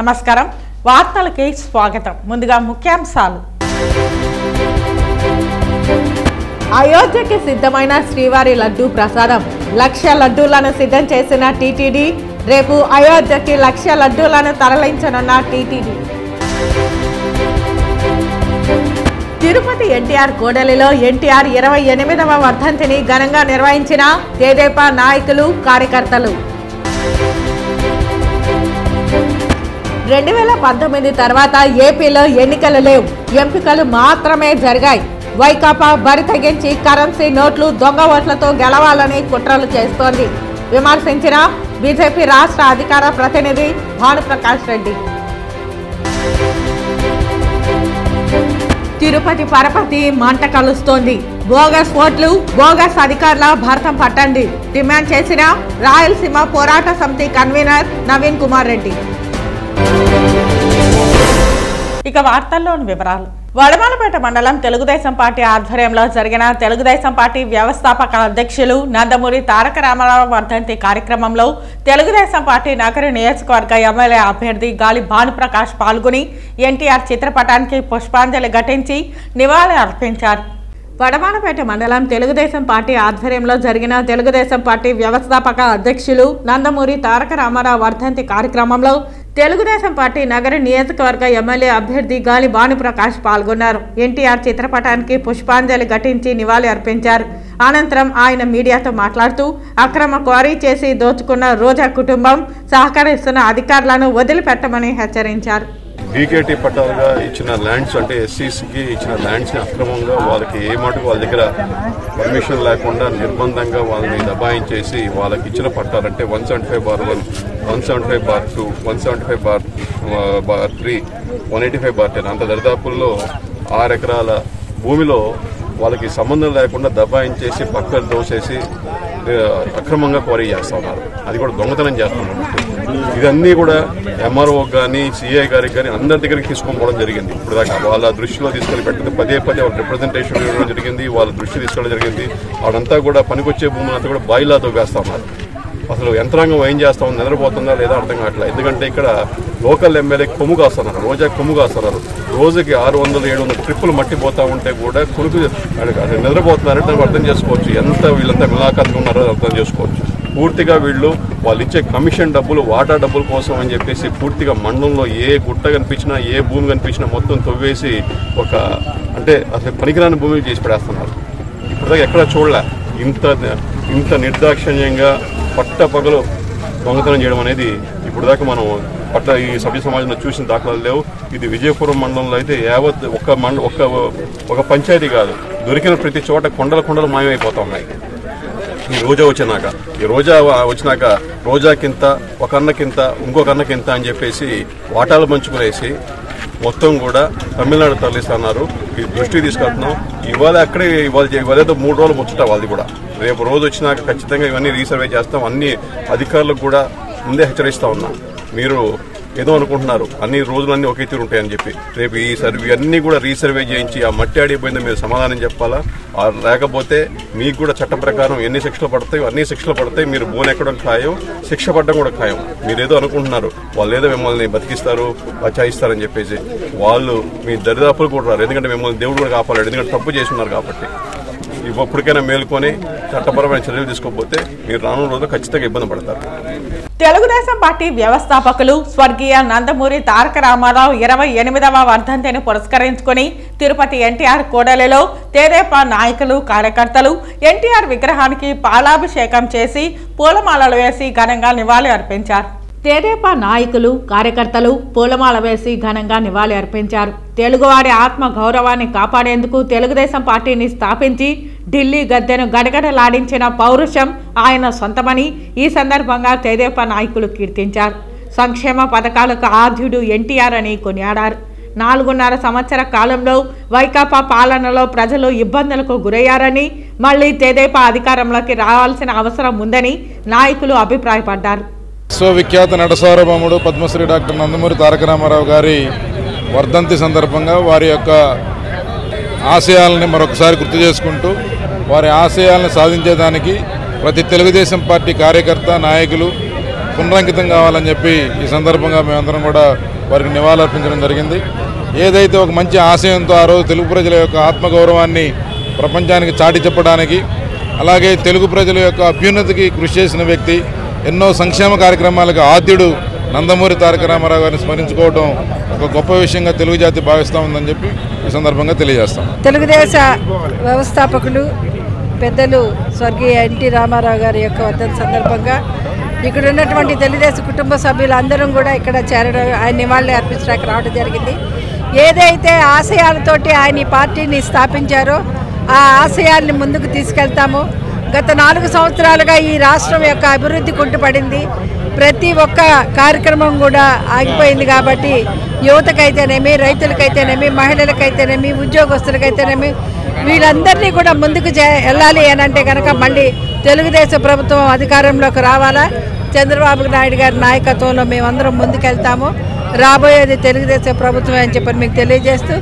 నమస్కారం వార్తలకి స్వాగతం ముందుగా ముఖ్యాంశాలు అయోధ్యకి సిద్ధమైన శ్రీవారి లడ్డూ ప్రసాదం 1,00,000 లడ్డూలను సిద్ధం చేసిన టీటీడీ రేపు అయోధ్యకి 1,00,000 లడ్డూలను తరలించనున్న టీటీడీ తిరుపతి ఎన్టీఆర్ కోడలిలో ఎన్టీఆర్ 28వ వర్ధంతిని ఘనంగా నిర్వహించిన తెదేపా నాయకులు కార్యకర్తలు 2019 తర్వాత ఏపీలో ఎన్నికలు లేవు ఎంపికలు మాత్రమే జరిగాయి వైకాపా బరి తెగించి కరెన్సీ నోట్లు దొంగ ఓట్లతో గెలవాలని కుట్రలు చేస్తోంది విమర్శించిన బీజేపీ రాష్ట్ర అధికార ప్రతినిధి భానుప్రకాష్ రెడ్డి తిరుపతి పరపతి మంట కలుస్తోంది బోగస్ ఓట్లు బోగస్ అధికారుల భర్తం పట్టండి డిమాండ్ చేసిన రాయలసీమ పోరాట సమితి కన్వీనర్ నవీన్ కుమార్ రెడ్డి ఇక వార్తల్లోని వివరాలు వడమాలపేట మండలం తెలుగుదేశం పార్టీ ఆధ్వర్యంలో జరిగిన తెలుగుదేశం పార్టీ వ్యవస్థాపక అధ్యక్షులు నందమూరి తారక రామారావు వర్ధంతి కార్యక్రమంలో తెలుగుదేశం పార్టీ నగర నియోజకవర్గ ఎమ్మెల్యే అభ్యర్థి గాలి భానుప్రకాష్ పాల్గొని ఎన్టీఆర్ చిత్రపటానికి పుష్పాంజలి ఘటించి నివాళి అర్పించారు వడమాలపేట మండలం తెలుగుదేశం పార్టీ ఆధ్వర్యంలో జరిగిన తెలుగుదేశం పార్టీ వ్యవస్థాపక అధ్యక్షులు నందమూరి తారక రామారావు వర్ధంతి కార్యక్రమంలో తెలుగుదేశం పార్టీ నగర నియోజకవర్గ ఎమ్మెల్యే అభ్యర్థి గాలి భానుప్రకాష్ పాల్గొన్నారు ఎన్టీఆర్ చిత్రపటానికి పుష్పాంజలి ఘటించి నివాళి అర్పించారు అనంతరం ఆయన మీడియాతో మాట్లాడుతూ అక్రమ క్వారీ చేసి దోచుకున్న రోజా కుటుంబం సహకరిస్తున్న అధికారులను వదిలిపెట్టమని హెచ్చరించారు బీకేటీ పట్టాలుగా ఇచ్చిన ల్యాండ్స్ అంటే ఎస్సీస్కి ఇచ్చిన ల్యాండ్స్ని అక్రమంగా వాళ్ళకి ఏ మాటకు వాళ్ళ దగ్గర పర్మిషన్ లేకుండా నిర్బంధంగా వాళ్ళని దబాయించేసి వాళ్ళకి ఇచ్చిన పట్టాలంటే 175/1, 175/2, 175/3, 185/10 అంత దరిదాపుల్లో 6 ఎకరాల భూమిలో వాళ్ళకి సంబంధం లేకుండా దబాయించేసి పక్కలు దోసేసి అక్రమంగా క్వారీ చేస్తూ ఉన్నారు అది కూడా దొంగతనం చేస్తున్నారు ఇదన్నీ కూడా ఎంఆర్ఓ కానీ సిఐ గారికి కానీ అందరి దగ్గరికి తీసుకొని పోవడం జరిగింది ఇప్పుడు దాకా వాళ్ళ దృష్టిలో తీసుకొని పెట్టింది పదే వాళ్ళ రిప్రజెంటేషన్ ఇవ్వడం జరిగింది వాళ్ళ దృష్టి తీసుకోవడం జరిగింది వాళ్ళంతా కూడా పనికొచ్చే భూములంతా కూడా బాయిలాతో వేస్తూ ఉన్నారు అసలు యంత్రాంగం ఏం చేస్తా ఉంది నిద్రపోతుందా లేదా అర్థం కావట్లేదు ఎందుకంటే ఇక్కడ లోకల్ ఎమ్మెల్యే కొమ్ము కాస్తున్నారు రోజా కొమ్ము కాస్తున్నారు రోజుకి 600-700 ట్రిప్పులు మట్టిపోతూ ఉంటే కూడా కొనుక్కు నిద్రపోతున్నారంటే దానికి అర్థం చేసుకోవచ్చు ఎంత వీళ్ళంతా మిలాఖాతుగా ఉన్నారో అర్థం చేసుకోవచ్చు పూర్తిగా వీళ్ళు వాళ్ళు ఇచ్చే కమిషన్ డబ్బులు వాటా డబ్బుల కోసం అని చెప్పేసి పూర్తిగా మండలంలో ఏ గుట్ట కనిపించినా ఏ భూమి కనిపించినా మొత్తం తవ్వేసి ఒక అంటే అసలు పనికిరాని భూమిని చేసి పడేస్తున్నారు ఇప్పటిదాకా ఎక్కడ చూడలే ఇంత నిర్దాక్షిణ్యంగా పట్టపగలు దొంగతనం చేయడం అనేది ఇప్పుడు దాకా మనం ఈ సభ్య సమాజంలో చూసిన దాఖలాలు లేవు ఇది విజయపురం మండలంలో అయితే యావత్ ఒక పంచాయతీ కాదు దొరికిన ప్రతి చోట కొండలు మాయమైపోతా ఉన్నాయి ఈ రోజా వచ్చినాక రోజాకింత ఒక అన్నకింత ఇంకొక అన్నకింత అని చెప్పేసి వాటాలు పంచుకునేసి మొత్తం కూడా తమిళనాడు తరలిస్తున్నారు ఈ దృష్టికి తీసుకెళ్తున్నాం ఇవాళ ఏదో 3 రోజులు ముచ్చట వాళ్ళది కూడా రేపు రోజు వచ్చినాక ఖచ్చితంగా ఇవన్నీ రీసర్వే చేస్తాం అన్ని అధికారులకు కూడా ముందే హెచ్చరిస్తూ ఉన్నాం మీరు ఏదో అనుకుంటున్నారు అన్ని రోజులన్నీ ఒకే తీరు ఉంటాయని చెప్పి రేపు ఈ సర్వే అన్నీ కూడా రీసర్వే చేయించి ఆ మట్టి ఆడిపోయిందో మీరు సమాధానం చెప్పాలా లేకపోతే మీకు కూడా చట్ట ప్రకారం ఎన్ని శిక్షలు పడతాయో అన్ని శిక్షలు పడతాయి మీరు బోన్ ఎక్కడం ఖాయం శిక్ష పడడం కూడా ఖాయం మీరు ఏదో అనుకుంటున్నారు వాళ్ళు ఏదో మిమ్మల్ని బతికిస్తారు బచాయిస్తారని చెప్పేసి వాళ్ళు మీ దరిదాపులు కూడా రారు ఎందుకంటే మిమ్మల్ని దేవుడు కూడా కాపాడాడు ఎందుకంటే తప్పు చేసి ఉన్నారు కాబట్టి ఇప్పటికైనా మేల్కొని చట్టపరమైన చర్యలు తీసుకోకపోతే మీరు రానున్న రోజు ఖచ్చితంగా ఇబ్బంది పడతారు తెలుగుదేశం పార్టీ వ్యవస్థాపకులు స్వర్గీయ నందమూరి తారక రామారావు 28వ వర్ధంతిని పురస్కరించుకుని తిరుపతి ఎన్టీఆర్ కోడలిలో తెదేపా నాయకులు కార్యకర్తలు ఎన్టీఆర్ విగ్రహానికి పాలాభిషేకం చేసి పూలమాలలు వేసి ఘనంగా నివాళి అర్పించారు తెదేపా నాయకులు కార్యకర్తలు పూలమాల వేసి ఘనంగా నివాళి అర్పించారు తెలుగువారి ఆత్మ గౌరవాన్ని కాపాడేందుకు తెలుగుదేశం పార్టీని స్థాపించి ఢిల్లీ గద్దెను గడగడలాడించిన పౌరుషం ఆయన సొంతమని ఈ సందర్భంగా తెదేపా నాయకులు కీర్తించారు సంక్షేమ పథకాలకు ఆద్యుడు ఎన్టీఆర్ అని కొనియాడారు 4.5 సంవత్సర కాలంలో వైకాపా పాలనలో ప్రజలు ఇబ్బందులకు గురయ్యారని మళ్లీ తెదేపా అధికారంలోకి రావాల్సిన అవసరం ఉందని నాయకులు అభిప్రాయపడ్డారు విశ్వవిఖ్యాత నటసార్వభౌముడు పద్మశ్రీ డాక్టర్ నందమూరి తారక రామారావు గారి వర్ధంతి సందర్భంగా వారి యొక్క ఆశయాలని మరొకసారి గుర్తు చేసుకుంటూ వారి ఆశయాలను సాధించేదానికి ప్రతి తెలుగుదేశం పార్టీ కార్యకర్త నాయకులు పునరంకితం కావాలని చెప్పి ఈ సందర్భంగా మేమందరం కూడా వారికి నివాళులర్పించడం జరిగింది. ఏదైతే ఒక మంచి ఆశయంతో ఆ రోజు తెలుగు ప్రజల యొక్క ఆత్మగౌరవాన్ని ప్రపంచానికి చాటి చెప్పడానికి, అలాగే తెలుగు ప్రజల యొక్క అభ్యున్నతికి కృషి చేసిన వ్యక్తి, ఎన్నో సంక్షేమ కార్యక్రమాలకు ఆద్యుడు నందమూరి తారక రామారావు గారిని స్మరించుకోవడం ఒక గొప్ప విషయంగా తెలుగు జాతి భావిస్తూ ఉందని చెప్పి ఈ సందర్భంగా తెలియజేస్తాం. తెలుగుదేశ వ్యవస్థాపకులు పెద్దలు స్వర్గీయ ఎన్టీ రామారావు గారి యొక్క వర్ధంతి సందర్భంగా ఇక్కడ ఉన్నటువంటి తెలుగుదేశం కుటుంబ సభ్యులందరం కూడా ఇక్కడ చేరడం, ఆయన నివాళులు అర్పించడానికి రావడం జరిగింది. ఏదైతే ఆశయాలతోటి ఆయన ఈ పార్టీని స్థాపించారో ఆ ఆశయాల్ని ముందుకు తీసుకెళ్తాము. గత 4 సంవత్సరాలుగా ఈ రాష్ట్రం యొక్క అభివృద్ధి కుంటుపడింది. ప్రతి ఒక్క కార్యక్రమం కూడా ఆగిపోయింది. కాబట్టి యువతకైతేనేమి, రైతులకైతేనేమి, మహిళలకైతేనేమి, ఉద్యోగస్తులకైతేనేమి వీళ్ళందరినీ కూడా ముందుకు వెళ్ళాలి అని అంటే కనుక మళ్ళీ తెలుగుదేశం ప్రభుత్వం అధికారంలోకి రావాలా. చంద్రబాబు నాయుడు గారి నాయకత్వంలో మేమందరం ముందుకెళ్తాము. రాబోయేది తెలుగుదేశం ప్రభుత్వం అని చెప్పని మీకు తెలియజేస్తూ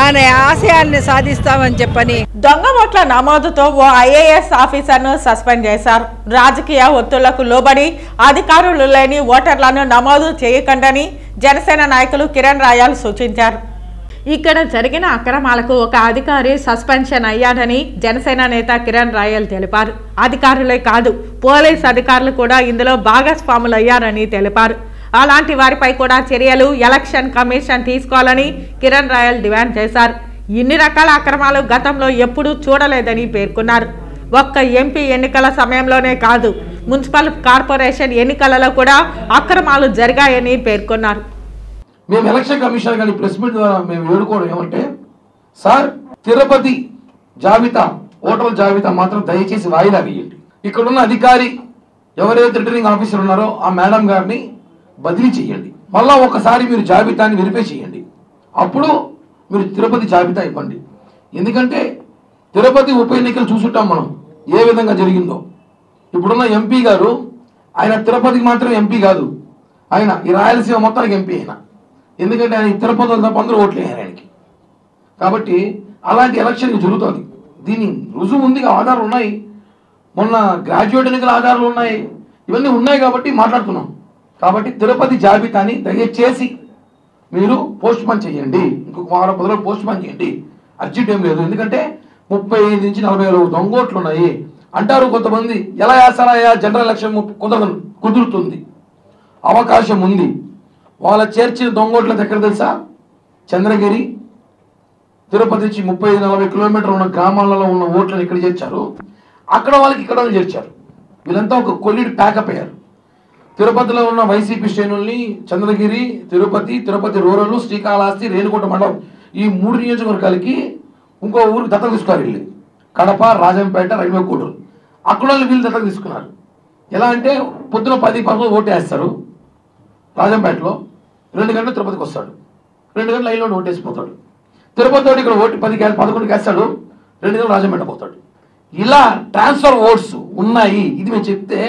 ఆయన ఆశయాల్ని సాధిస్తామని చెప్పని. దొంగ ఓట్ల నమోదుతో ఓ ఐఏఎస్ ఆఫీసర్ను సస్పెండ్ చేశారు. రాజకీయ ఒత్తిళ్లకు లోబడి అధికారులు లేని ఓటర్లను నమోదు చేయకండని జనసేన నాయకులు కిరణ్ రాయల్ సూచించారు. ఇక్కడ జరిగిన అక్రమాలకు ఒక అధికారి సస్పెన్షన్ అయ్యాడని జనసేన నేత కిరణ్ రాయల్ తెలిపారు. అధికారులే కాదు, పోలీస్ అధికారులు కూడా ఇందులో భాగస్వాములయ్యారని తెలిపారు. అలాంటి వారిపై కూడా చర్యలు ఎలక్షన్ కమిషన్ తీసుకోవాలని కిరణ్ రాయల్ డిమాండ్ చేశారు. ఇన్ని రకాల అక్రమాలు గతంలో ఎప్పుడూ చూడలేదని పేర్కొన్నారు. ఒక్క ఎంపీ ఎన్నికల సమయంలోనే కాదు, మున్సిపల్ కార్పొరేషన్ ఎన్నికలలో కూడా అక్రమాలు జరిగాయని పేర్కొన్నారు. మేము ఎలక్షన్ కమిషన్ కానీ ప్రెస్ మీట్ ద్వారా మేము వేడుకోవడం ఏమంటే, సార్ తిరుపతి జాబితా ఓటర్ల జాబితా మాత్రం దయచేసి వాయిదా వేయండి. ఇక్కడున్న అధికారి ఎవరైతే రిటర్నింగ్ ఆఫీసర్ ఉన్నారో ఆ మేడం గారిని బదిలీ చేయండి. మళ్ళా ఒకసారి మీరు జాబితాని వెరిఫై చేయండి. అప్పుడు మీరు తిరుపతి జాబితా ఇవ్వండి. ఎందుకంటే తిరుపతి ఉప ఎన్నికలు చూసుంటాం మనం ఏ విధంగా జరిగిందో. ఇప్పుడున్న ఎంపీ గారు ఆయన తిరుపతికి మాత్రం ఎంపీ కాదు, ఆయన ఈ రాయలసీమ మొత్తానికి ఎంపీ అయినా. ఎందుకంటే ఆయన తిరుపతిలో తప్ప అందరూ ఓట్లు వేయారు ఆయనకి. కాబట్టి అలాంటి ఎలక్షన్ జరుగుతుంది. దీని రుజువు ఉంది, ఆధారాలు ఉన్నాయి. మొన్న గ్రాడ్యుయేట్ ఎన్నికల ఆధారాలు ఉన్నాయి. ఇవన్నీ ఉన్నాయి కాబట్టి మాట్లాడుతున్నాం. కాబట్టి తిరుపతి జాబితాని దయచేసి మీరు పోస్ట్ పోన్ చేయండి. ఇంకొక 10 రోజులు పోస్ట్ పోన్ చేయండి. అర్జెంట్ ఏం లేదు. ఎందుకంటే 35 నుంచి 40 దొంగోట్లు ఉన్నాయి అంటారు కొంతమంది. ఎలా వేస్తారా జనరల్ ఎలక్షన్ కుదురుతుంది, అవకాశం ఉంది. వాళ్ళ చేర్చిన దొంగోట్ల దగ్గర తెలుసా, చంద్రగిరి తిరుపతి నుంచి 35-40 కిలోమీటర్లు ఉన్న గ్రామాలలో ఉన్న ఓట్లను ఇక్కడ చేర్చారు. అక్కడ వాళ్ళకి ఇక్కడ చేర్చారు. వీళ్ళంతా ఒక కొల్లిడి ప్యాకప్ అయ్యారు. తిరుపతిలో ఉన్న వైసీపీ శ్రేణుల్ని చంద్రగిరి, తిరుపతి రూరల్, శ్రీకాళహస్తి, రేణుగుంట మండలం ఈ 3 నియోజకవర్గాలకి ఇంకో ఊరికి దత్తత తీసుకున్నారు. వీళ్ళు కడప, రాజంపేట, రైల్వే కోడూరు అక్కడ వీళ్ళు దత్తత తీసుకున్నారు. ఎలా అంటే పొద్దున 10-11 ఓటు వేస్తారు. రాజంపేటలో 2 గంటలు తిరుపతికి వస్తాడు, 2 గంటలు లైన్లో ఓటు వేసిపోతాడు. తిరుపతిలో ఇక్కడ ఓటు 11కి వేస్తాడు, 2 గంటలు రాజంపేట పోతాడు. ఇలా ట్రాన్స్ఫర్ ఓట్స్ ఉన్నాయి. ఇది మేము చెప్తే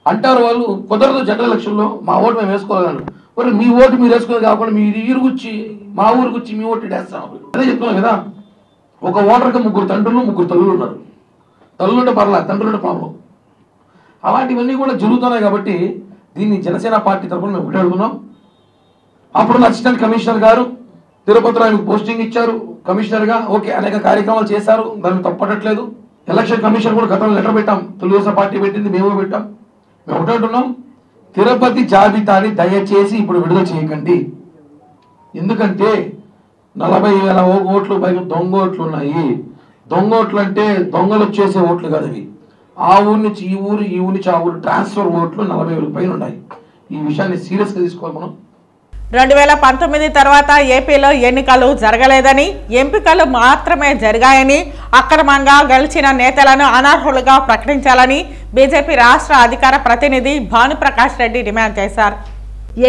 అంటారు వాళ్ళు, కుదరదు జనరల్ ఎలక్షన్లో మా ఓటు మేము వేసుకోగలను. మరి మీ ఓటు మీరు వేసుకోవాలి కాకుండా మీరు ఈరుగుచ్చి మా ఊరికి వచ్చి మీ ఓటు వేస్తాం. అదే చెప్తున్నాం కదా, ఒక ఓటర్కి 3 తండ్రులు 3 తల్లులు ఉన్నారు. తల్లులుంటే పర్లేదు, తండ్రులుంటే ప్రాబ్లం. అలాంటివన్నీ కూడా జరుగుతున్నాయి. కాబట్టి దీన్ని జనసేన పార్టీ తరఫున మేము ఒకటి అడుగుతున్నాం. అప్పుడు అసిస్టెంట్ కమిషనర్ గారు తిరుపతిలో ఆయనకు పోస్టింగ్ ఇచ్చారు కమిషనర్గా. ఓకే, అనేక కార్యక్రమాలు చేశారు, దాన్ని తప్పట్లేదు. ఎలక్షన్ కమిషన్ కూడా గతంలో లెటర్ పెట్టాం, తెలుగుదేశం పార్టీ పెట్టింది, మేము పెట్టాం. మేము ఒకటి అంటున్నాం, తిరుపతి జాబితాని దయచేసి ఇప్పుడు విడుదల చేయకండి. ఎందుకంటే 40,000 ఓట్లు పైగా దొంగ ఓట్లు ఉన్నాయి. దొంగ ఓట్లు అంటే దొంగలు వచ్చేసే ఓట్లు కాదు అవి. ఆ ఊరి నుంచి ఈ ఊరు, ఈ ఊరి నుంచి ఆ ఊరు ట్రాన్స్ఫర్ ఓట్లు 40,000 పైన ఉన్నాయి. ఈ విషయాన్ని సీరియస్గా తీసుకోవాలి మనం. 2019 తర్వాత ఏపీలో ఎన్నికలు జరగలేదని, ఎంపికలు మాత్రమే జరిగాయని, అక్రమంగా గెలిచిన నేతలను అనర్హులుగా ప్రకటించాలని బీజేపీ రాష్ట్ర అధికార ప్రతినిధి భానుప్రకాష్ రెడ్డి డిమాండ్ చేశారు.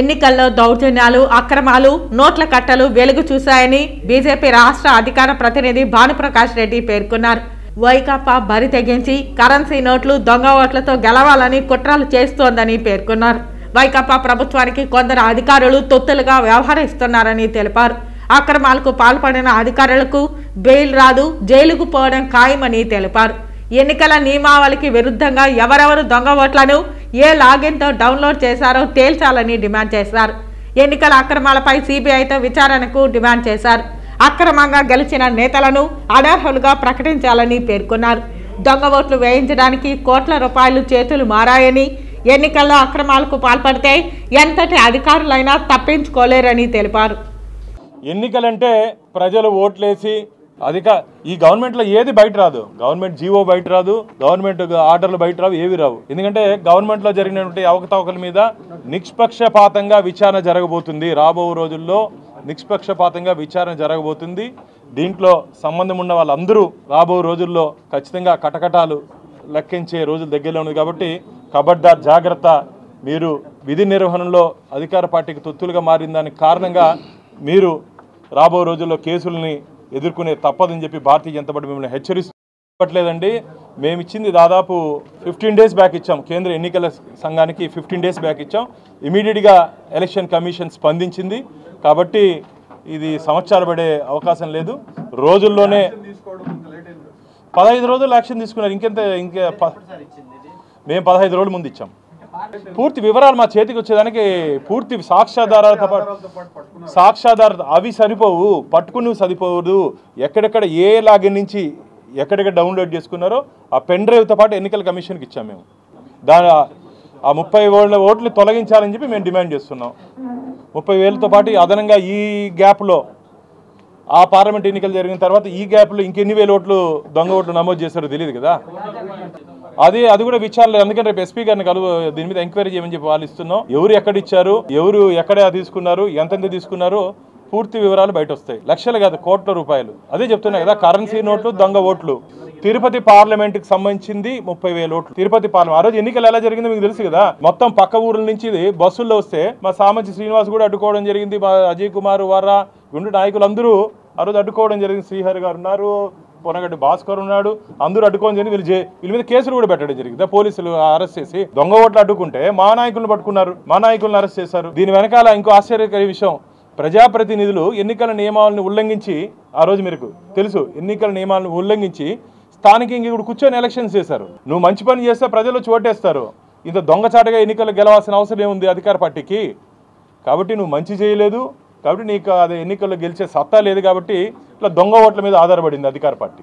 ఎన్నికల్లో దౌర్జన్యాలు, అక్రమాలు, నోట్ల కట్టలు వెలుగు చూశాయని బీజేపీ రాష్ట్ర అధికార ప్రతినిధి భానుప్రకాష్ రెడ్డి పేర్కొన్నారు. వైకాపా బరి తెగించి కరెన్సీ నోట్లు, దొంగ ఓట్లతో గెలవాలని కుట్రలు చేస్తోందని పేర్కొన్నారు. వైకాపా ప్రభుత్వానికి కొందరు అధికారులు తొత్తులుగా వ్యవహరిస్తున్నారని తెలిపారు. అక్రమాలకు పాల్పడిన అధికారులకు బెయిల్ రాదు, జైలుకు పోవడం ఖాయమని తెలిపారు. ఎన్నికల నియమావళికి విరుద్ధంగా ఎవరెవరు దొంగ ఓట్లను ఏ లాగిన్తో డౌన్లోడ్ చేశారో తేల్చాలని డిమాండ్ చేశారు. ఎన్నికల అక్రమాలపై సిబిఐతో విచారణకు డిమాండ్ చేశారు. అక్రమంగా గెలిచిన నేతలను అనర్హులుగా ప్రకటించాలని పేర్కొన్నారు. దొంగ ఓట్లు వేయించడానికి కోట్ల రూపాయలు చేతులు మారాయని, ఎన్నికల్లో అక్రమాలకు పాల్పడితే ఎంతటి అధికారులైనా తప్పించుకోలేరని తెలిపారు. ఎన్నికలంటే ప్రజలు ఓట్లేసి ఈ గవర్నమెంట్లో ఏది బయట రాదు. గవర్నమెంట్ జీవో బయట రాదు, గవర్నమెంట్ ఆర్డర్లు బయట రావు, ఏవి రావు. ఎందుకంటే గవర్నమెంట్లో జరిగినటువంటి అవకతవకల మీద నిష్పక్షపాతంగా విచారణ జరగబోతుంది. రాబో రోజుల్లో నిష్పక్షపాతంగా విచారణ జరగబోతుంది. దీంట్లో సంబంధం ఉన్న వాళ్ళందరూ రాబో రోజుల్లో ఖచ్చితంగా కటకటాలు లెక్కించే రోజులు దగ్గరలో ఉంది. కాబట్టి ఖబర్దార్, జాగ్రత్త. మీరు విధి నిర్వహణలో అధికార పార్టీకి తొత్తులుగా మారిన దానికి కారణంగా మీరు రాబో రోజుల్లో కేసుల్ని ఎదుర్కొనే తప్పదని చెప్పి భారతీయ జనతా పార్టీ మిమ్మల్ని హెచ్చరిస్తలేదండి. మేము ఇచ్చింది దాదాపు 15 డేస్ బ్యాక్ ఇచ్చాం. కేంద్ర ఎన్నికల సంఘానికి 15 డేస్ బ్యాక్ ఇచ్చాం. ఇమీడియట్గా ఎలక్షన్ కమిషన్ స్పందించింది. కాబట్టి ఇది సంవత్సరాలు పడే అవకాశం లేదు. రోజుల్లోనే 15 రోజులు యాక్షన్ తీసుకున్నారు. మేము 15 రోజుల ముందు ఇచ్చాం. పూర్తి వివరాలు మా చేతికి వచ్చేదానికి పూర్తి సాక్ష్యాధారాలతో పాటు అవి సరిపోవు, పట్టుకుని సరిపోదు. ఎక్కడెక్కడ ఏ లాగిన్ నుంచి ఎక్కడెక్కడ డౌన్లోడ్ చేసుకున్నారో ఆ పెన్ డ్రైవ్తో పాటు ఎన్నికల కమిషన్కి ఇచ్చాం. మేము ఆ 30,000 ఓట్లు తొలగించాలని చెప్పి మేము డిమాండ్ చేస్తున్నాం. 30,000తో పాటు అదనంగా ఈ గ్యాప్లో ఆ పార్లమెంట్ ఎన్నికలు జరిగిన తర్వాత ఈ గ్యాప్లో ఇంకెన్ని వేల ఓట్లు దొంగ ఓట్లు నమోదు చేశారో తెలియదు కదా. అది కూడా విచారణ. అందుకని రేపు ఎస్పీ గారిని దీని మీద ఎంక్వైరీ చేయమని చెప్పి వాళ్ళు ఇస్తున్నాం. ఎవరు ఎక్కడ ఇచ్చారు, ఎవరు ఎక్కడ తీసుకున్నారు, ఎంతెంత తీసుకున్నారు, పూర్తి వివరాలు బయట వస్తాయి. లక్షలు కాదు, కోట్ల రూపాయలు. అదే చెప్తున్నా కదా, కరెన్సీ నోట్లు, దొంగ ఓట్లు. తిరుపతి పార్లమెంట్కి సంబంధించి 30,000 ఓట్లు తిరుపతి పార్లమెంట్. ఆ రోజు ఎన్నికలు ఎలా జరిగిందో మీకు తెలుసు కదా. మొత్తం పక్క ఊర్ల నుంచి బస్సుల్లో వస్తే మా సామంచి శ్రీనివాస్ కూడా అడ్డుకోవడం జరిగింది. మా అజయ్ కుమార్ వారా గుండు నాయకులు అందరూ ఆ రోజు అడ్డుకోవడం జరిగింది. శ్రీహరి గారు ఉన్నారు, పొనగడ్డి భాస్కర్ ఉన్నాడు, అందరూ అడ్డుకోవడం జరిగింది. వీళ్ళ మీద కేసులు కూడా పెట్టడం జరిగింది. పోలీసులు అరెస్ట్ చేసి దొంగ ఓట్లు అడ్డుకుంటే మా నాయకులను పట్టుకున్నారు, మా నాయకులను అరెస్ట్ చేశారు. దీని వెనకాల ఇంకో ఆశ్చర్యకర విషయం, ప్రజాప్రతినిధులు ఎన్నికల నియమాలను ఉల్లంఘించి, ఆ రోజు మీకు తెలుసు, ఎన్నికల నియమాలను ఉల్లంఘించి స్థానికంగా ఇక్కడ కూర్చొని ఎలక్షన్స్ చేశారు. నువ్వు మంచి పని చేస్తే ప్రజలు చోటేస్తారు. ఇంత దొంగచాటుగా ఎన్నికలు గెలవాల్సిన అవసరం ఏముంది అధికార పార్టీకి? కాబట్టి నువ్వు మంచి చేయలేదు, కాబట్టి నీకు అది ఎన్నికల్లో గెలిచే సత్తా లేదు. కాబట్టి ఇట్లా దొంగ ఓట్ల మీద ఆధారపడింది అధికార పార్టీ.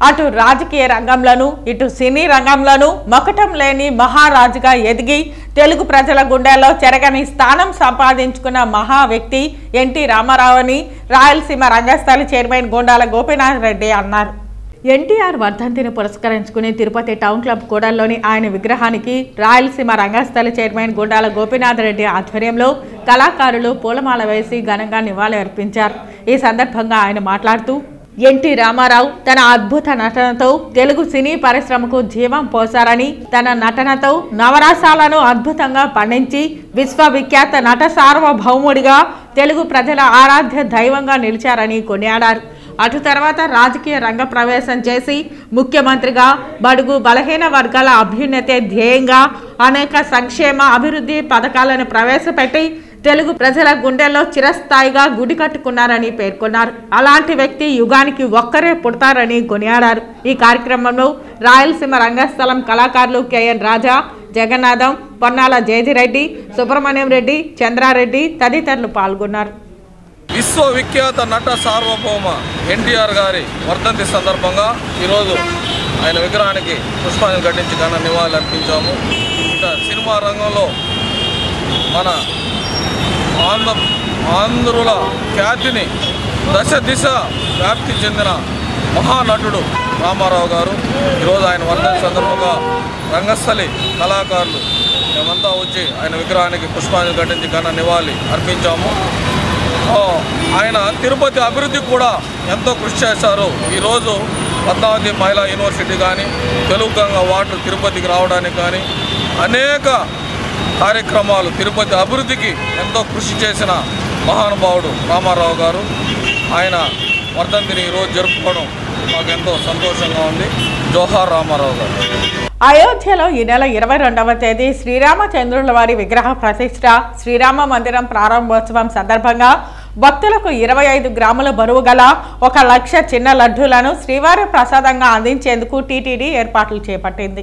అటు రాజకీయ రంగంలోనూ ఇటు సినీ రంగంలోనూ మొకటం లేని మహారాజుగా ఎదిగి తెలుగు ప్రజల గుండెల్లో చెరగని స్థానం సంపాదించుకున్న మహా వ్యక్తి ఎన్టీ రామారావు అని రాయలసీమ రంగస్థలి చైర్మన్ గుండాల గోపీనాథ్ రెడ్డి అన్నారు. ఎన్టీఆర్ వర్ధంతిని పురస్కరించుకుని తిరుపతి టౌన్ క్లబ్ కూడల్లోని ఆయన విగ్రహానికి రాయలసీమ రంగస్థలి చైర్మన్ గుండాల గోపీనాథ్ రెడ్డి ఆధ్వర్యంలో కళాకారులు పూలమాల వేసి ఘనంగా నివాళి అర్పించారు. ఈ సందర్భంగా ఆయన మాట్లాడుతూ, ఎన్టీ రామారావు తన అద్భుత నటనతో తెలుగు సినీ పరిశ్రమకు జీవం పోశారని, తన నటనతో నవరసాలను అద్భుతంగా పండించి విశ్వవిఖ్యాత నట సార్వభౌముడిగా తెలుగు ప్రజల ఆరాధ్య దైవంగా నిలిచారని కొనియాడారు. అటు తర్వాత రాజకీయ రంగ ప్రవేశం చేసి ముఖ్యమంత్రిగా బడుగు బలహీన వర్గాల అభ్యున్నతే ధ్యేయంగా అనేక సంక్షేమ అభివృద్ధి పథకాలను ప్రవేశపెట్టి తెలుగు ప్రజల గుండెల్లో చిరస్థాయిగా గుడి కట్టుకున్నారని పేర్కొన్నారు. అలాంటి వ్యక్తి యుగానికి ఒక్కరే పుడతారని కొనియాడారు. ఈ కార్యక్రమంలో రాయలసీమ రంగస్థలం కళాకారులు కెఎన్ రాజా, జగన్నాథం, పొన్నాల జయజిరెడ్డి, సుబ్రహ్మణ్యం రెడ్డి, చంద్రారెడ్డి తదితరులు పాల్గొన్నారు. విశ్వవిఖ్యాత నట సార్వభౌమ ఎన్టీఆర్ గారి వర్ధంతి సందర్భంగా ఈరోజు ఆయన విగ్రహానికి పుష్పాంజలి ఘటించి ఘన నివాళులు అర్పించాము. ఇంకా సినిమా రంగంలో మన ఆంధ్రుల ఖ్యాతిని దశ దిశ వ్యాప్తి చెందిన మహానటుడు రామారావు గారు. ఈరోజు ఆయన వర్ధంతి సందర్భంగా రంగస్థలి కళాకారులు మేమంతా వచ్చి ఆయన విగ్రహానికి పుష్పాంజలి ఘటించి ఘన నివాళి అర్పించాము. ఆయన తిరుపతి అభివృద్ధికి కూడా ఎంతో కృషి చేశారు. ఈరోజు పద్మావతి మహిళా యూనివర్సిటీ కానీ, తెలుగు గంగా వాటర్ తిరుపతికి రావడానికి కానీ అనేక కార్యక్రమాలు తిరుపతి అభివృద్ధికి ఎంతో కృషి చేసిన మహానుభావుడు రామారావు గారు. ఆయన వర్ధంతిని ఈరోజు జరుపుకోవడం మాకు ఎంతో సంతోషంగా ఉంది. జోహార్ రామారావు గారు. అయోధ్యలో ఈ నెల 22వ తేదీ శ్రీరామచంద్రుల వారి విగ్రహ ప్రతిష్ఠ, శ్రీరామ మందిరం ప్రారంభోత్సవం సందర్భంగా భక్తులకు 25 గ్రాముల బరువు గల 1 లక్ష చిన్న లడ్డూలను శ్రీవారి ప్రసాదంగా అందించేందుకు టీటీడీ ఏర్పాట్లు చేపట్టింది.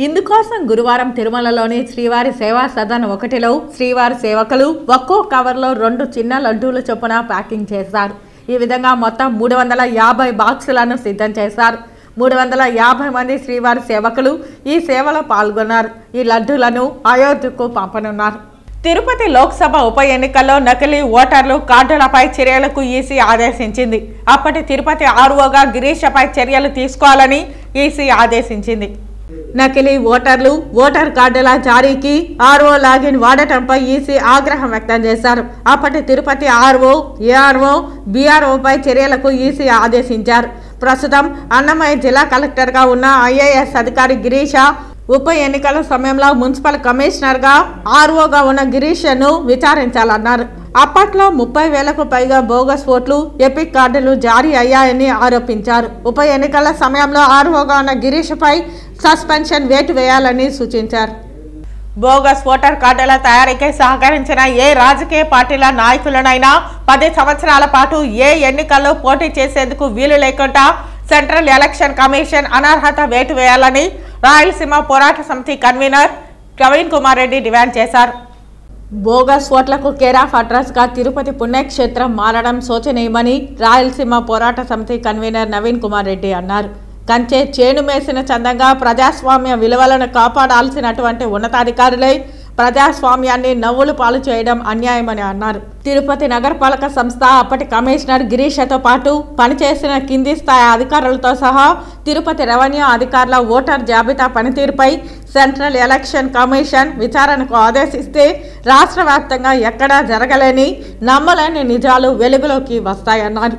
ఇందుకోసం గురువారం తిరుమలలోని శ్రీవారి సేవా సదన్ 1లో శ్రీవారి సేవకులు ఒక్కో కవర్లో 2 చిన్న లడ్డూల చొప్పున ప్యాకింగ్ చేశారు. ఈ విధంగా మొత్తం 350 బాక్సులను సిద్ధం చేశారు. 350 మంది శ్రీవారి సేవకులు ఈ సేవలో పాల్గొన్నారు. ఈ లడ్డూలను అయోధ్యకు పంపనున్నారు. తిరుపతి లోక్సభ ఉప ఎన్నికల్లో నకిలీ ఓటర్లు కార్డులపై చర్యలకు ఈసీ ఆదేశించింది. అప్పటి తిరుపతి ఆర్ఓగా గిరీషపై చర్యలు తీసుకోవాలని ఈసీ ఆదేశించింది. నకిలీ ఓటర్లు ఓటర్ కార్డుల జారీకి ఆర్ఓ లాగిన్ వాడటంపై ఈసీ ఆగ్రహం వ్యక్తం చేశారు. అప్పటి తిరుపతి ఆర్ఓ, ఏఆర్ఓ, బీఆర్ఓపై చర్యలకు ఈసీ ఆదేశించారు. ప్రస్తుతం అన్నమయ్య జిల్లా కలెక్టర్గా ఉన్న ఐఏఎస్ అధికారి గిరీష ఉప ఎన్నికల సమయంలో మున్సిపల్ కమిషనర్గా ఆర్ఓగా ఉన్న గిరీష్ను విచారించాలన్నారు. అప్పట్లో 30,000కు పైగా బోగస్ ఓట్లు, ఎపిక్ కార్డులు జారీ అయ్యాయని ఆరోపించారు. ఉప ఎన్నికల సమయంలో ఆర్ఓగా ఉన్న గిరీష్పై సస్పెన్షన్ వేటు వేయాలని సూచించారు. బోగస్ ఓటర్ కార్డుల తయారీకి సహకరించిన ఏ రాజకీయ పార్టీల నాయకులనైనా 10 సంవత్సరాల పాటు ఏ ఎన్నికల్లో పోటీ చేసేందుకు వీలు లేకుండా సెంట్రల్ ఎలక్షన్ కమిషన్ అనర్హత వేటు వేయాలని రాయలసీమ పోరాట సమితి కన్వీనర్ ప్రవీణ్ కుమార్ రెడ్డి డిమాండ్ చేశారు. బోగస్ ఓట్లకు కేర్ ఆఫ్ అడ్రస్గా తిరుపతి పుణ్యక్షేత్రం మారడం శోచనీయమని రాయలసీమ పోరాట సమితి కన్వీనర్ నవీన్ కుమార్ రెడ్డి అన్నారు. కంచే చేను మేసిన చందంగా ప్రజాస్వామ్య విలువలను కాపాడాల్సినటువంటి ఉన్నతాధికారులై ప్రజాస్వామ్యాన్ని నవ్వులు పాలు చేయడం అన్యాయమని అన్నారు. తిరుపతి నగరపాలక సంస్థ అప్పటి కమిషనర్ గిరీషతో పాటు పనిచేసిన కింది స్థాయి అధికారులతో సహా తిరుపతి రెవెన్యూ అధికారుల ఓటర్ జాబితా పనితీరుపై సెంట్రల్ ఎలక్షన్ కమిషన్ విచారణకు ఆదేశిస్తే రాష్ట్ర వ్యాప్తంగా ఎక్కడా జరగలేని నమ్మలేని నిజాలు వెలుగులోకి వస్తాయన్నారు.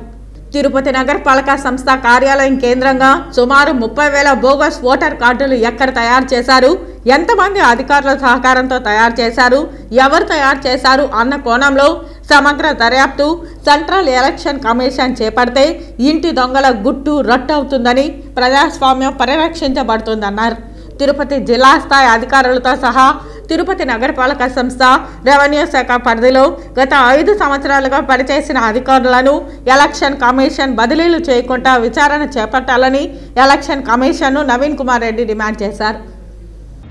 తిరుపతి నగరపాలక సంస్థ కార్యాలయం కేంద్రంగా సుమారు 30,000 బోగస్ ఓటర్ కార్డులు ఎక్కడ తయారు చేశారు, ఎంతమంది అధికారుల సహకారంతో తయారు చేశారు, ఎవరు తయారు చేశారు అన్న కోణంలో సమగ్ర దర్యాప్తు సెంట్రల్ ఎలక్షన్ కమిషన్ చేపడితే ఇంటి దొంగల గుట్టు రట్టవుతుందని, ప్రజాస్వామ్యం పరిరక్షించబడుతుందన్నారు. తిరుపతి జిల్లా స్థాయి అధికారులతో సహా తిరుపతి నగరపాలక సంస్థ రెవెన్యూ శాఖ పరిధిలో గత 5 సంవత్సరాలుగా పనిచేసిన అధికారులను ఎలక్షన్ కమిషన్ బదిలీలు చేయకుండా విచారణ చేపట్టాలని ఎలక్షన్ కమిషన్ను నవీన్ కుమార్ రెడ్డి డిమాండ్ చేశారు.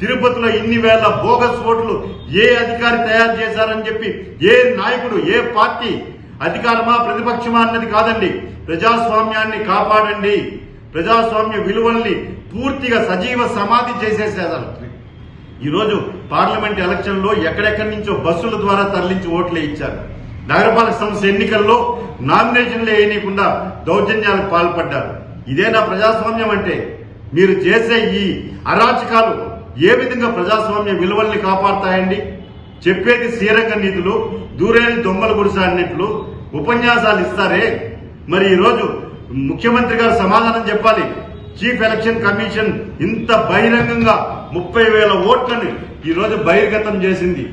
తిరుపతిలో ఇన్ని వేల బోగస్ ఓట్లు ఏ అధికారి తయారు చేశారని చెప్పి ఏ నాయకుడు, ఏ పార్టీ అధికారమా ప్రతిపక్షమా అన్నది కాదండి. ప్రజాస్వామ్యాన్ని కాపాడండి, ప్రజాస్వామ్య విలువల్ని పూర్తిగా సజీవ సమాధి చేసేసేదారు. ఈరోజు పార్లమెంట్ ఎలక్షన్ లో ఎక్కడెక్కడి నుంచో బస్సుల ద్వారా తరలించి ఓట్లే ఇచ్చారు. నగరపాలక సంస్థ ఎన్నికల్లో నామినేషన్లు వేయనీయకుండా దౌర్జన్యాలకు పాల్పడ్డారు. ఇదేనా ప్రజాస్వామ్యం అంటే? మీరు చేసే ఈ అరాచకాలు ఏ విధంగా ప్రజాస్వామ్య విలువల్ని కాపాడతాయండి? చెప్పేది శ్రీరంగ నీతులు, దూరేని దొమ్మల గుడిస అన్నట్లు ఉపన్యాసాలు ఇస్తారే. మరి ఈరోజు ముఖ్యమంత్రి గారు సమాధానం చెప్పాలి. చీఫ్ ఎలక్షన్ కమిషన్ ఇంత బహిరంగంగా 30,000 ఓట్లను ఈరోజు బహిర్గతం చేసింది.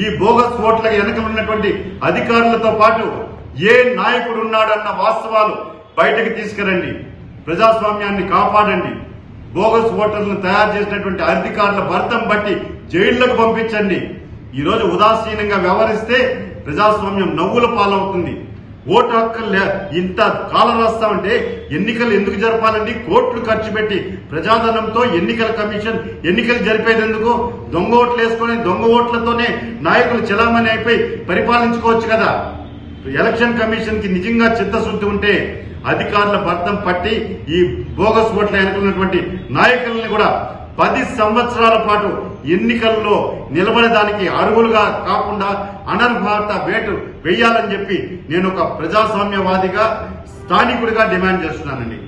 ఈ బోగస్ ఓట్లకు వెనక ఉన్నటువంటి అధికారులతో పాటు ఏ నాయకుడు ఉన్నాడన్న వాస్తవాలు బయటకు తీసుకురండి. ప్రజాస్వామ్యాన్ని కాపాడండి. బోగస్ ఓటర్లను తయారు చేసినటువంటి అధికారుల భర్తం బట్టి జైళ్లకు పంపించండి. ఈరోజు ఉదాసీనంగా వ్యవహరిస్తే ప్రజాస్వామ్యం నవ్వుల పాలవుతుంది. ఓటు హక్కులు ఇంత కాలం రాస్తామంటే ఎన్నికలు ఎందుకు జరపాలండి? కోట్లు ఖర్చు పెట్టి ప్రజాధనంతో ఎన్నికల కమిషన్ ఎన్నికలు జరిపేందుకు దొంగ ఓట్లు వేసుకుని దొంగ ఓట్లతోనే నాయకులు చెలామణి అయిపోయి పరిపాలించుకోవచ్చు కదా. ఎలక్షన్ కమిషన్ కి నిజంగా చిత్తశుద్ధి ఉంటే అధికారుల భర్తం పట్టి ఈ బోగస్ ఓట్ల వెనుకున్నటువంటి నాయకుల్ని కూడా 10 సంవత్సరాల పాటు ఎన్నికల్లో నిలబడడానికి అర్హులుగా కాకుండా అనర్హత వేటు వేయాలని చెప్పి నేను ఒక ప్రజాస్వామ్యవాదిగా, స్థానికుడిగా డిమాండ్ చేస్తున్నానండి.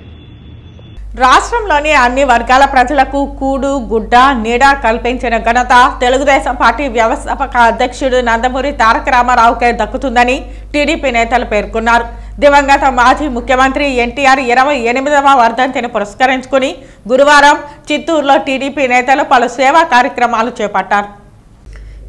రాష్ట్రంలోని అన్ని వర్గాల ప్రజలకు కూడు, గుడ్డ, నీడ కల్పించిన ఘనత తెలుగుదేశం పార్టీ వ్యవస్థాపక అధ్యక్షుడు నందమూరి తారక రామారావుకే దక్కుతుందని టీడీపీ నేతలు పేర్కొన్నారు. దివంగత మాజీ ముఖ్యమంత్రి ఎన్టీఆర్ 28వ వర్ధంతిని పురస్కరించుకుని గురువారం చిత్తూరులో టీడీపీ నేతలు పలు సేవా కార్యక్రమాలు చేపట్టారు.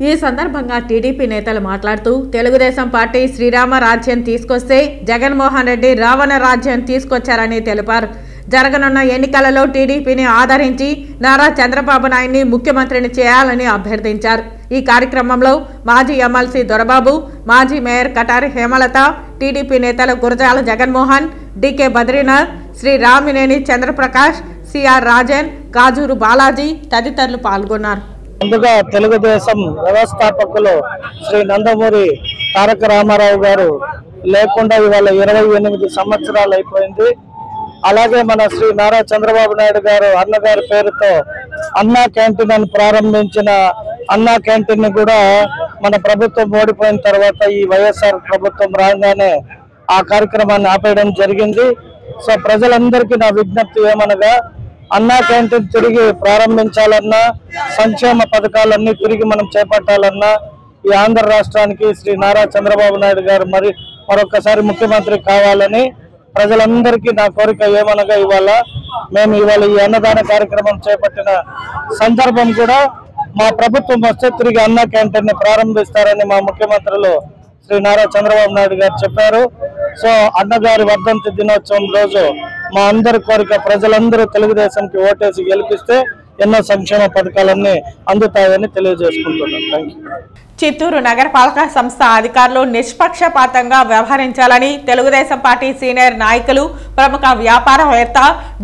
ఈ సందర్భంగా టీడీపీ నేతలు మాట్లాడుతూ తెలుగుదేశం పార్టీ శ్రీరామ రాజ్యం తీసుకొస్తే జగన్మోహన్ రెడ్డి రావణ రాజ్యం తీసుకొచ్చారని తెలిపారు. జరగనున్న ఎన్నికలలో టీడీపీని ఆదరించి నారా చంద్రబాబు నాయుడిని ముఖ్యమంత్రిని చేయాలని అభ్యర్థించారు. ఈ కార్యక్రమంలో మాజీ ఎమ్మెల్సీ దొరబాబు, మాజీ మేయర్ కటారి హేమలత, టీడీపీ నేతలు గురజాల జగన్మోహన్, డికే బద్రీనాథ్, శ్రీ రామినేని చంద్రప్రకాష్, సిఆర్ రాజన్, కాజూరు బాలాజీ తదితరులు పాల్గొన్నారు. ముందుగా తెలుగుదేశం వ్యవస్థాపకులు శ్రీ నందమూరి తారక రామారావు గారు లేకుండా ఇవాళ 28 సంవత్సరాలు అయిపోయింది. అలాగే మన శ్రీ నారా చంద్రబాబు నాయుడు గారు అన్నగారి పేరుతో అన్నా క్యాంటీన్ అని ప్రారంభించిన అన్నా క్యాంటీన్ ని కూడా మన ప్రభుత్వం ఓడిపోయిన తర్వాత ఈ వైఎస్ఆర్ ప్రభుత్వం రాగానే ఆ కార్యక్రమాన్ని ఆపేయడం జరిగింది. సో ప్రజలందరికీ నా విజ్ఞప్తి ఏమనగా అన్నా క్యాంటీన్ తిరిగి ప్రారంభించాలన్నా, సంక్షేమ పథకాలన్నీ తిరిగి మనం చేపట్టాలన్నా ఈ ఆంధ్ర రాష్ట్రానికి శ్రీ నారా చంద్రబాబు నాయుడు గారు మరొకసారి ముఖ్యమంత్రి కావాలని ప్రజలందరికీ నా కోరిక ఏమనగా మేము ఇవాళ ఈ అన్నదాన కార్యక్రమం చేపట్టిన సందర్భం కూడా మా ప్రభుత్వం వస్తే తిరిగి అన్నా క్యాంటీన్ ని ప్రారంభిస్తారని మా ముఖ్యమంత్రులు శ్రీ నారా చంద్రబాబు నాయుడు గారు చెప్పారు. సో అన్నగారి వర్ధంతి దినోత్సవం రోజు మా అందరి కోరిక ప్రజలందరూ తెలుగుదేశంకి ఓటేసి గెలిపిస్తే ఎన్నో సంక్షేమ పథకాలన్నీ అందుతాయని తెలియజేసుకుంటున్నాను. Thank you. చిత్తూరు నగరపాలక సంస్థ అధికారులు నిష్పక్షపాతంగా వ్యవహరించాలని తెలుగుదేశం పార్టీ సీనియర్ నాయకులు, ప్రముఖ వ్యాపారవేత్త,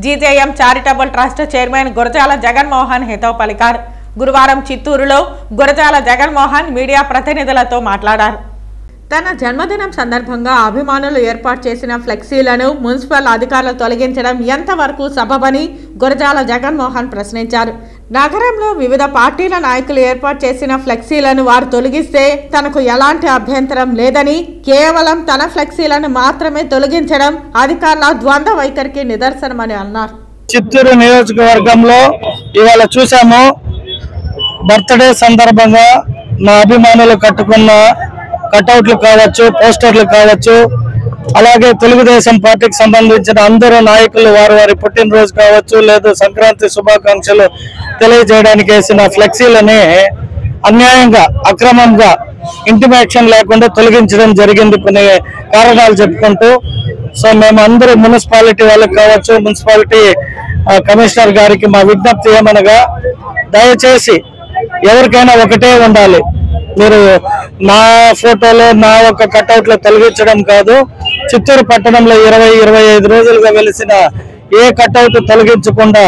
GJM charitable trust chairman Gurajala Jaganmohan హితవు పలికారు. గురువారం చిత్తూరులో గురజాల జగన్మోహన్ మీడియా ప్రతినిధులతో మాట్లాడారు. తన జన్మదినం సందర్భంగా అభిమానులు ఏర్పాటు చేసిన ఫ్లెక్సీలను మున్సిపల్ అధికారులు తొలగించడం ఎంతవరకు సబబని గురజాల జగన్మోహన్ ప్రశ్నించారు. నగరంలో వివిధ పార్టీల నాయకులు ఏర్పాటు చేసిన ఫ్లెక్సీలను వారు తొలగిస్తే తనకు ఎలాంటి అభ్యంతరం లేదని, కేవలం తన ఫ్లెక్సీలను మాత్రమే తొలగించడం అధికారుల ద్వంద్వ వైఖరికి నిదర్శనమని అన్నారు. చిత్తూరు నియోజకవర్గంలో ఇవాళ చూసాము, బర్త్డే సందర్భంగా మా అభిమానులు కట్టుకున్న కటౌట్లు కావచ్చు, పోస్టర్లు కావచ్చు, అలాగే తెలుగుదేశం పార్టీకి సంబంధించిన అందరూ నాయకులు వారి పుట్టినరోజు కావచ్చు లేదా సంక్రాంతి శుభాకాంక్షలు తెలియజేయడానికి వేసిన ఫ్లెక్సీలని అన్యాయంగా, అక్రమంగా, ఇంటిమేషన్ లేకుండా తొలగించడం జరిగింది కొన్ని కారణాలు చెప్పుకుంటూ. సో మేము అందరూ మున్సిపాలిటీ వాళ్ళకి కావచ్చు, మున్సిపాలిటీ కమిషనర్ గారికి మా విజ్ఞప్తి ఏమనగా, దయచేసి ఎవరికైనా ఒకటే ఉండాలి. మీరు నా ఫోటోలో నా ఒక కటౌట్లో తొలగించడం కాదు, చిత్తూరు పట్టణంలో 20-25 రోజులుగా వెలిసిన ఏ కటౌట్ తొలగించకుండా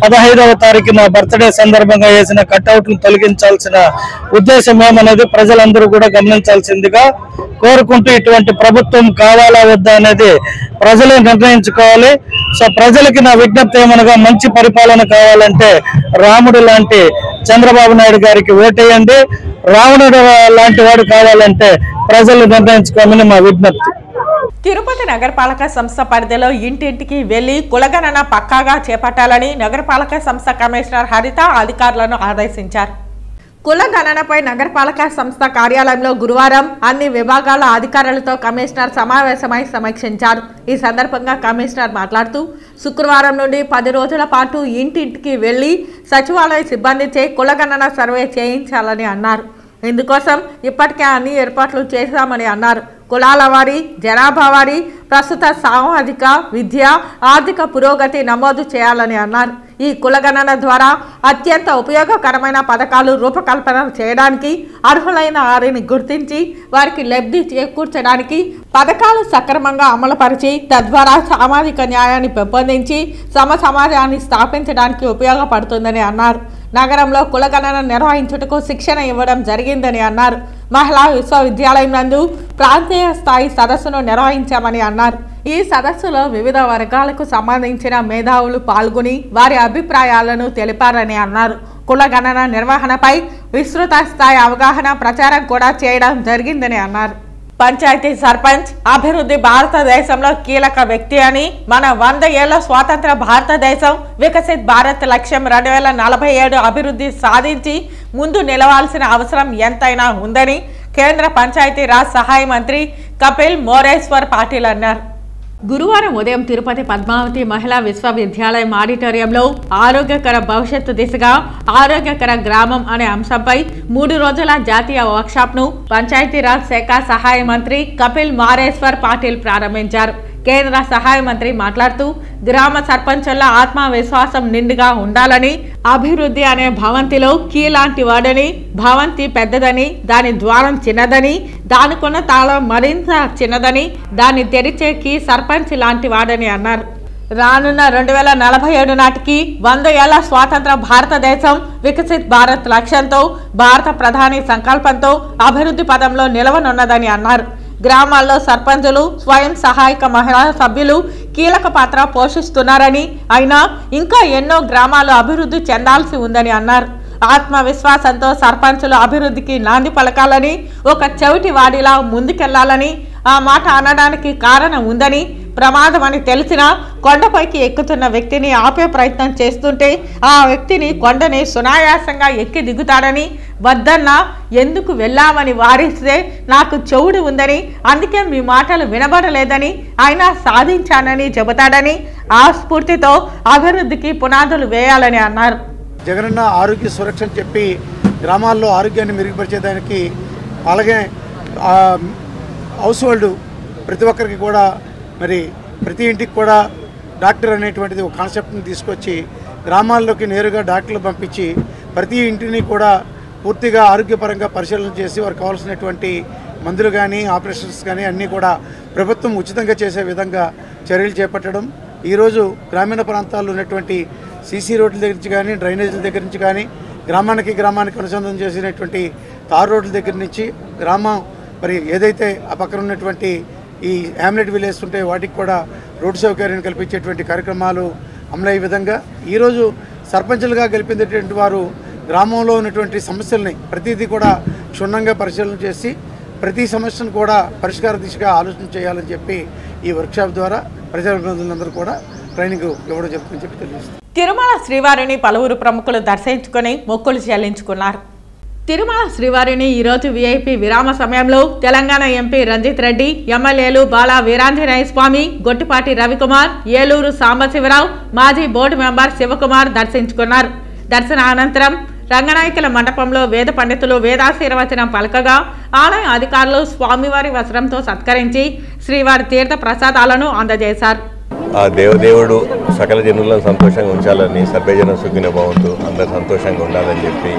15వ తారీఖున బర్త్డే సందర్భంగా వేసిన కటౌట్ను తొలగించాల్సిన ఉద్దేశం ఏమనేది ప్రజలందరూ కూడా గమనించాల్సిందిగా కోరుకుంటూ, ఇటువంటి ప్రభుత్వం కావాలా వద్దా అనేది ప్రజలే నిర్ణయించుకోవాలి. సో ప్రజలకి నా విజ్ఞప్తి ఏమనగా, మంచి పరిపాలన కావాలంటే రాముడు లాంటి చంద్రబాబు నాయుడు గారికి ఓటేయండి, రావణుడు లాంటి వాడు కావాలంటే ప్రజలు నిర్ణయించుకోమని మా విజ్ఞప్తి. తిరుపతి నగరపాలక సంస్థ పరిధిలో ఇంటింటికి వెళ్లి కులగణన పక్కాగా చేపట్టాలని నగరపాలక సంస్థ కమిషనర్ హరిత అధికారులను ఆదేశించారు. కులగణనపై నగరపాలక సంస్థ కార్యాలయంలో గురువారం అన్ని విభాగాల అధికారులతో కమిషనర్ సమావేశమై సమీక్షించారు. ఈ సందర్భంగా కమిషనర్ మాట్లాడుతూ, శుక్రవారం నుండి 10 రోజుల పాటు ఇంటింటికి వెళ్లి సచివాలయ సిబ్బందిచే కులగణన సర్వే చేయించాలని అన్నారు. ఇందుకోసం ఇప్పటికే అన్ని ఏర్పాట్లు చేశామని అన్నారు. కులాల వారీ, జనాభా వారీ ప్రస్తుత సామాజిక, విద్య, ఆర్థిక పురోగతి నమోదు చేయాలని అన్నారు. ఈ కులగణన ద్వారా అత్యంత ఉపయోగకరమైన పథకాలు రూపకల్పన చేయడానికి, అర్హులైన వారిని గుర్తించి వారికి లబ్ధి చేకూర్చడానికి, పథకాలు సక్రమంగా అమలుపరిచి తద్వారా సామాజిక న్యాయాన్ని పెంపొందించి సమాజాన్ని స్థాపించడానికి ఉపయోగపడుతుందని అన్నారు. నగరంలో కులగణన నిర్వహించుటకు శిక్షణ ఇవ్వడం జరిగిందని అన్నారు. మహిళా విశ్వవిద్యాలయం నందు ప్రాంతీయ స్థాయి సదస్సును నిర్వహించామని అన్నారు. ఈ సదస్సులో వివిధ వర్గాలకు సంబంధించిన మేధావులు పాల్గొని వారి అభిప్రాయాలను తెలిపారని అన్నారు. కులగణన నిర్వహణపై విస్తృత స్థాయి అవగాహన ప్రచారం కూడా చేయడం జరిగిందని అన్నారు. పంచాయతీ సర్పంచ్ అభివృద్ధి భారతదేశంలో కీలక వ్యక్తి అని, మన 100 ఏళ్ల స్వాతంత్ర భారతదేశం వికసిత్ భారత్ లక్ష్యం 2047 అభివృద్ధి సాధించి ముందు నిలవాల్సిన అవసరం ఎంతైనా ఉందని కేంద్ర పంచాయతీరాజ్ సహాయ మంత్రి కపిల్ మోరేశ్వర్ పాటిల్ అన్నారు. గురువారం ఉదయం తిరుపతి పద్మావతి మహిళా విశ్వవిద్యాలయం ఆడిటోరియంలో ఆరోగ్యకర భవిష్యత్తు దిశగా ఆరోగ్యకర గ్రామం అనే అంశంపై 3 రోజుల జాతీయ వర్క్షాప్ను పంచాయతీరాజ్ శాఖ సహాయ మంత్రి కపిల్ మోరేశ్వర్ పాటిల్ ప్రారంభించారు. కేంద్ర సహాయ మంత్రి మాట్లాడుతూ, గ్రామ సర్పంచుల ఆత్మవిశ్వాసం నిండుగా ఉండాలని, అభివృద్ధి అనే భవంతిలో కీ లాంటి వాడని, భవంతి పెద్దదని, దాని ద్వారం చిన్నదని, దానికున్న తాళం మరింత చిన్నదని, దాన్ని తెరిచే కీ సర్పంచ్ లాంటి వాడని అన్నారు. రానున్న 2047 నాటికి 100 ఏళ్ల స్వాతంత్ర భారతదేశం వికసిత్ భారత్ లక్ష్యంతో, భారత ప్రధాని సంకల్పంతో అభివృద్ధి పదంలో నిలవనున్నదని అన్నారు. గ్రామాల్లో సర్పంచులు, స్వయం సహాయక మహిళా సభ్యులు కీలక పాత్ర పోషిస్తున్నారని, అయినా ఇంకా ఎన్నో గ్రామాలు అభివృద్ధి చెందాల్సి ఉందని అన్నారు. ఆత్మవిశ్వాసంతో సర్పంచులు అభివృద్ధికి నాంది పలకాలని, ఒక చెవిటి వాడిలా ముందుకెళ్లాలని, ఆ మాట అనడానికి కారణం ఉందని, ప్రమాదమని తెలిసినా కొండపైకి ఎక్కుతున్న వ్యక్తిని ఆపే ప్రయత్నం చేస్తుంటే ఆ వ్యక్తిని కొండని సునాయాసంగా ఎక్కి దిగుతాడని, వద్దన్నా ఎందుకు వెళ్ళామని వారిస్తే నాకు చెవుడు ఉందని, అందుకే మీ మాటలు వినబడలేదని, అయినా సాధించానని చెబుతాడని, ఆ స్ఫూర్తితో అభివృద్ధికి పునాదులు వేయాలని అన్నారు. జగనన్న ఆరోగ్య సురక్ష అని చెప్పి గ్రామాల్లో ఆరోగ్యాన్ని మెరుగుపరిచేదానికి, అలాగే హౌస్ హోల్డ్ ప్రతి ఒక్కరికి కూడా మరి ప్రతి ఇంటికి కూడా డాక్టర్ అనేటువంటిది ఒక కాన్సెప్ట్ని తీసుకొచ్చి గ్రామాల్లోకి నేరుగా డాక్టర్లు పంపించి ప్రతి ఇంటిని కూడా పూర్తిగా ఆరోగ్యపరంగా పరిశీలన చేసి వారికి కావాల్సినటువంటి మందులు కానీ ఆపరేషన్స్ కానీ అన్నీ కూడా ప్రభుత్వం ఉచితంగా చేసే విధంగా చర్యలు చేపట్టడం. ఈరోజు గ్రామీణ ప్రాంతాల్లో ఉన్నటువంటి సీసీ రోడ్ల దగ్గర నుంచి కానీ, డ్రైనేజీల దగ్గర నుంచి కానీ, గ్రామానికి అనుసంధానం చేసినటువంటి తార్ రోడ్ల దగ్గర నుంచి గ్రామం మరి ఏదైతే ఆ పక్కన ఉన్నటువంటి ఈ హ్యామ్లెట్ విలేజ్ ఉంటాయో వాటికి కూడా రోడ్డు సౌకర్యాన్ని కల్పించేటువంటి కార్యక్రమాలు అమలయ్యే విధంగా ఈరోజు సర్పంచులుగా గెలిపినటువంటి వారు గ్రామంలో ఉన్నటువంటి సమస్యల్ని ప్రతిదీ కూడా క్షుణ్ణంగా పరిశీలన చేసి ప్రతి సమస్యను కూడా పరిష్కార దిశగా ఆలోచన చేయాలని చెప్పి ఈ వర్క్షాప్ ద్వారా ప్రజాప్రతినిధులందరూ కూడా ట్రైనింగ్ ఇవ్వడం జరుగుతుందని చెప్పి తెలియజేస్తారు. తిరుమల శ్రీవారిని పలువురు ప్రముఖులు దర్శించుకుని మొక్కులు చెల్లించుకున్నారు. తిరుమల శ్రీవారిని ఈరోజు వీఐపీ విరామ సమయంలో తెలంగాణ ఎంపీ రంజిత్ రెడ్డి, ఎమ్మెల్యేలు బాలా వీరాంజనేయ స్వామి, గొట్టిపాటి రవికుమార్, ఏలూరు సాంబశివరావు, మాజీ బోర్డు మెంబర్ శివకుమార్ దర్శించుకున్నారు. దర్శన అనంతరం రంగనాయకుల మండపంలో వేద పండితులు వేదాశీర్వచనం పలకగా ఆలయ అధికారులు స్వామివారి వస్త్రంతో సత్కరించి శ్రీవారి తీర్థ ప్రసాదాలను అందజేశారు. ఆ దేవదేవుడు సకల జనులను సంతోషంగా ఉంచాలని, సర్వేజన సుఖిన భవంతు, అందరు సంతోషంగా ఉండాలని చెప్పి,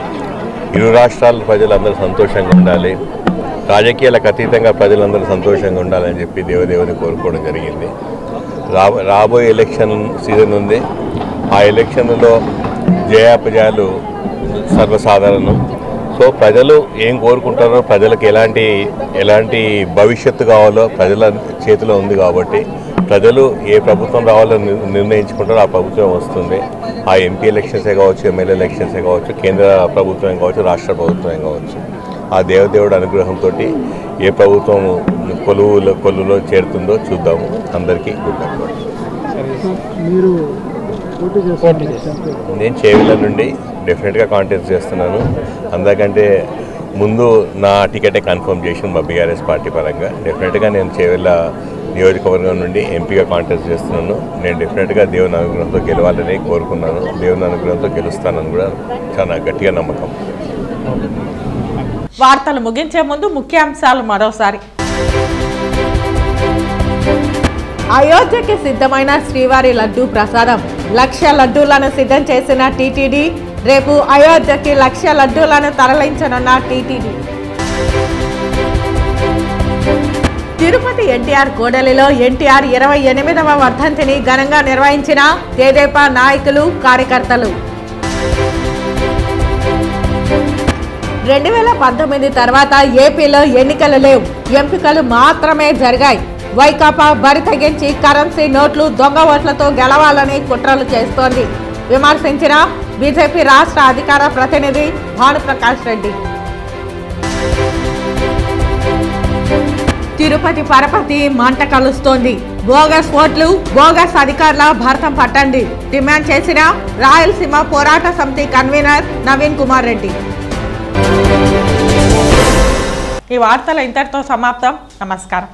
ఇరు రాష్ట్రాల ప్రజలందరూ సంతోషంగా ఉండాలి, రాజకీయాలకు అతీతంగా ప్రజలందరూ సంతోషంగా ఉండాలని చెప్పి దేవదేవుని కోరుకోవడం జరిగింది. రాబోయే ఎలక్షన్ సీజన్ ఉంది. ఆ ఎలక్షన్లో జయాపజయాలు సర్వసాధారణం. సో ప్రజలు ఏం కోరుకుంటారో, ప్రజలకు ఎలాంటి భవిష్యత్తు కావాలో ప్రజల చేతిలో ఉంది. కాబట్టి ప్రజలు ఏ ప్రభుత్వం రావాలని నిర్ణయించుకుంటారో ఆ ప్రభుత్వం వస్తుంది. ఆ ఎంపీ ఎలక్షన్సే కావచ్చు, ఎమ్మెల్యే ఎలక్షన్సే కావచ్చు, కేంద్ర ప్రభుత్వం కావచ్చు, రాష్ట్ర ప్రభుత్వం కావచ్చు, ఆ దేవదేవుడు అనుగ్రహంతో ఏ ప్రభుత్వం కొలువులో చేరుతుందో చూద్దాము. అందరికీ గుడ్ లక్. నేను చేవెళ్ళ నుండి డెఫినెట్గా కాంటెస్ట్ చేస్తున్నాను. అందుకంటే ముందు నా టికెటే కన్ఫర్మ్ చేసిన మా బీఆర్ఎస్ పార్టీ పరంగా. డెఫినెట్గా నేను చేవెళ్ళ నియోజకవర్గం నుండి ఎంపీగా కాంటెస్ట్ చేస్తున్నాను. నేను డెఫినెట్గా దేవుని అనుగ్రహంతో గెలవాలని కోరుకున్నాను. దేవుని అనుగ్రహంతో గెలుస్తానని కూడా చాలా గట్టిగా నమ్మకం. వార్తలు ముగించే ముందు ముఖ్యాంశాలు మరోసారి. అయోధ్యకి సిద్ధమైన శ్రీవారి లడ్డూ ప్రసాదం. 1,00,000 లడ్డూలను సిద్ధం చేసిన టీటీడీ. రేపు అయోధ్యకి 1,00,000 లడ్డూలను తరలించనున్న టీటీడీ. తిరుపతి ఎన్టీఆర్ కోడలిలో ఎన్టీఆర్ 28వ వర్ధంతిని ఘనంగా నిర్వహించిన తెదేపా నాయకులు, కార్యకర్తలు. 2019 తర్వాత ఏపీలో ఎన్నికలు లేవు, ఎంపికలు మాత్రమే జరిగాయి. వైకాపా బరి తెగించి కరెన్సీ నోట్లు, దొంగ ఓట్లతో గెలవాలని కుట్రలు చేస్తోంది విమర్శించిన బీజేపీ రాష్ట్ర అధికార ప్రతినిధి భానుప్రకాష్ రెడ్డి. తిరుపతి పరపతి మంట కలుస్తోంది. బోగస్ ఓట్లు, బోగస్ అధికారుల భర్తం పట్టండి డిమాండ్ చేసిన రాయలసీమ పోరాట సమితి కన్వీనర్ నవీన్ కుమార్ రెడ్డి. ఈ వార్తలు ఇంతటితో సమాప్తం. నమస్కారం.